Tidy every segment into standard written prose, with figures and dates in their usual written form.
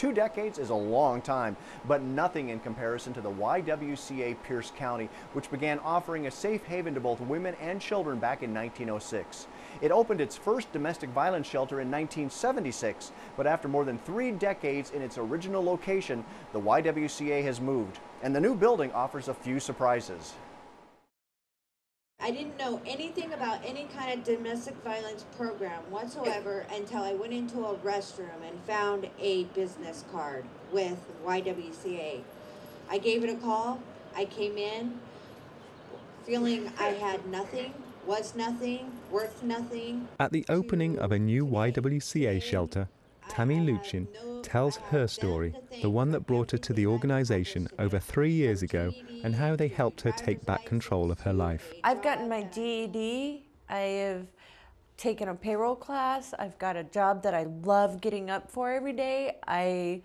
2 decades is a long time, but nothing in comparison to the YWCA Pierce County, which began offering a safe haven to both women and children back in 1906. It opened its first domestic violence shelter in 1976, but after more than 3 decades in its original location, the YWCA has moved, and the new building offers a few surprises. I didn't know anything about any kind of domestic violence program whatsoever until I went into a restroom and found a business card with YWCA. I gave it a call. I came in feeling I had nothing, was nothing, worth nothing. At the opening of a new YWCA shelter, Tammy Luchin tells her story, the one that brought her to the organization over 3 years ago, and how they helped her take back control of her life. I've gotten my GED, I have taken a payroll class, I've got a job that I love getting up for every day. I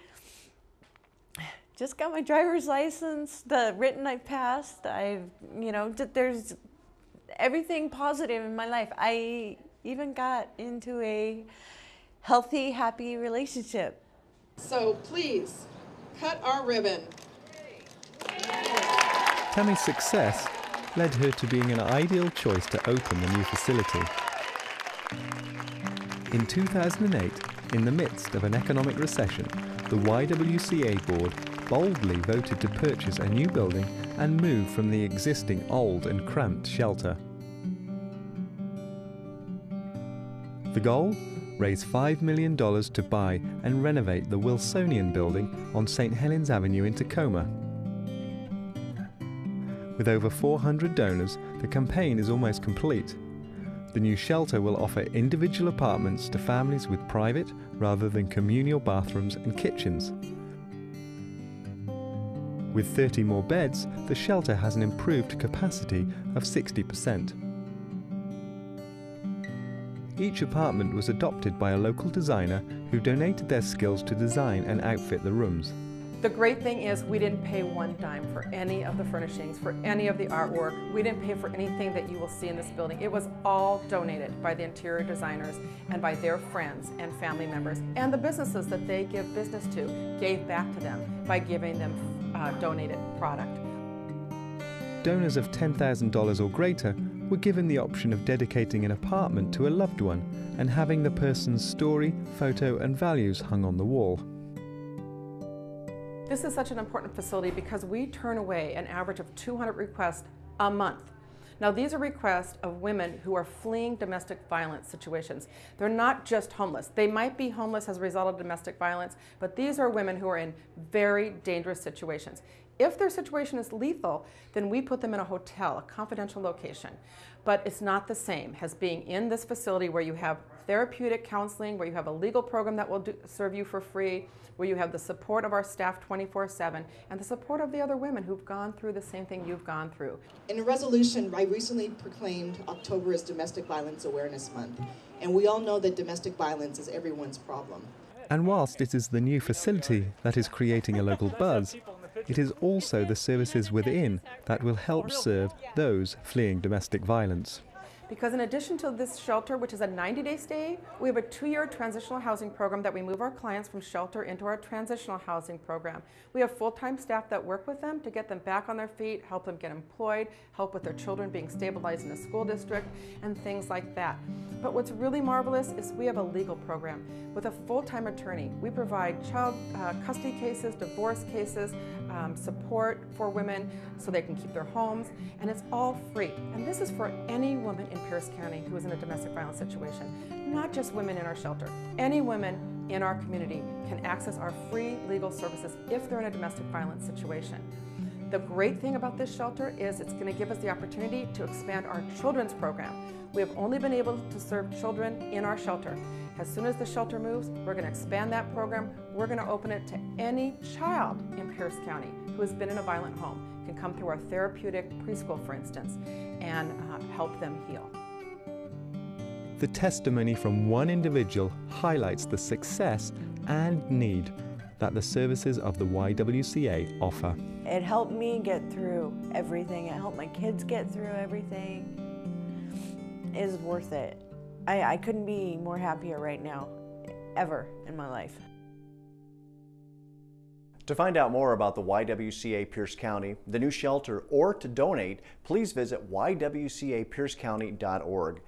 just got my driver's license, the written I passed. There's everything positive in my life. I even got into a healthy, happy relationship. So please, cut our ribbon. Tammy's success led her to being an ideal choice to open the new facility. In 2008, in the midst of an economic recession, the YWCA board boldly voted to purchase a new building and move from the existing old and cramped shelter. The goal? Raise $5 million to buy and renovate the Wilsonian building on St. Helens Avenue in Tacoma. With over 400 donors, the campaign is almost complete. The new shelter will offer individual apartments to families with private rather than communal bathrooms and kitchens. With 30 more beds, the shelter has an improved capacity of 60%. Each apartment was adopted by a local designer who donated their skills to design and outfit the rooms. The great thing is we didn't pay one dime for any of the furnishings, for any of the artwork. We didn't pay for anything that you will see in this building. It was all donated by the interior designers and by their friends and family members. And the businesses that they give business to gave back to them by giving them donated product. Donors of $10,000 or greater were given the option of dedicating an apartment to a loved one and having the person's story, photo and values hung on the wall. This is such an important facility because we turn away an average of 200 requests a month. Now these are requests of women who are fleeing domestic violence situations. They're not just homeless. They might be homeless as a result of domestic violence, but these are women who are in very dangerous situations. If their situation is lethal, then we put them in a hotel, a confidential location. But it's not the same as being in this facility where you have therapeutic counseling, where you have a legal program that will serve you for free, where you have the support of our staff 24/7, and the support of the other women who've gone through the same thing you've gone through. In a resolution, I recently proclaimed October as Domestic Violence Awareness Month, and we all know that domestic violence is everyone's problem. And whilst it is the new facility that is creating a local buzz, it is also the services within that will help serve those fleeing domestic violence. Because in addition to this shelter, which is a 90-day stay, we have a 2-year transitional housing program that we move our clients from shelter into our transitional housing program. We have full-time staff that work with them to get them back on their feet, help them get employed, help with their children being stabilized in a school district, and things like that. But what's really marvelous is we have a legal program with a full-time attorney. We provide child custody cases, divorce cases, support for women so they can keep their homes, and it's all free. And this is for any woman in Pierce County who is in a domestic violence situation, not just women in our shelter. Any women in our community can access our free legal services if they're in a domestic violence situation. The great thing about this shelter is it's going to give us the opportunity to expand our children's program. We have only been able to serve children in our shelter. As soon as the shelter moves, we're going to expand that program. We're going to open it to any child in Pierce County who has been in a violent home, can come through our therapeutic preschool, for instance, and help them heal. The testimony from one individual highlights the success and need that the services of the YWCA offer. It helped me get through everything. It helped my kids get through everything. It is worth it. I couldn't be more happier right now, ever in my life. To find out more about the YWCA Pierce County, the new shelter, or to donate, please visit ywcaPierceCounty.org.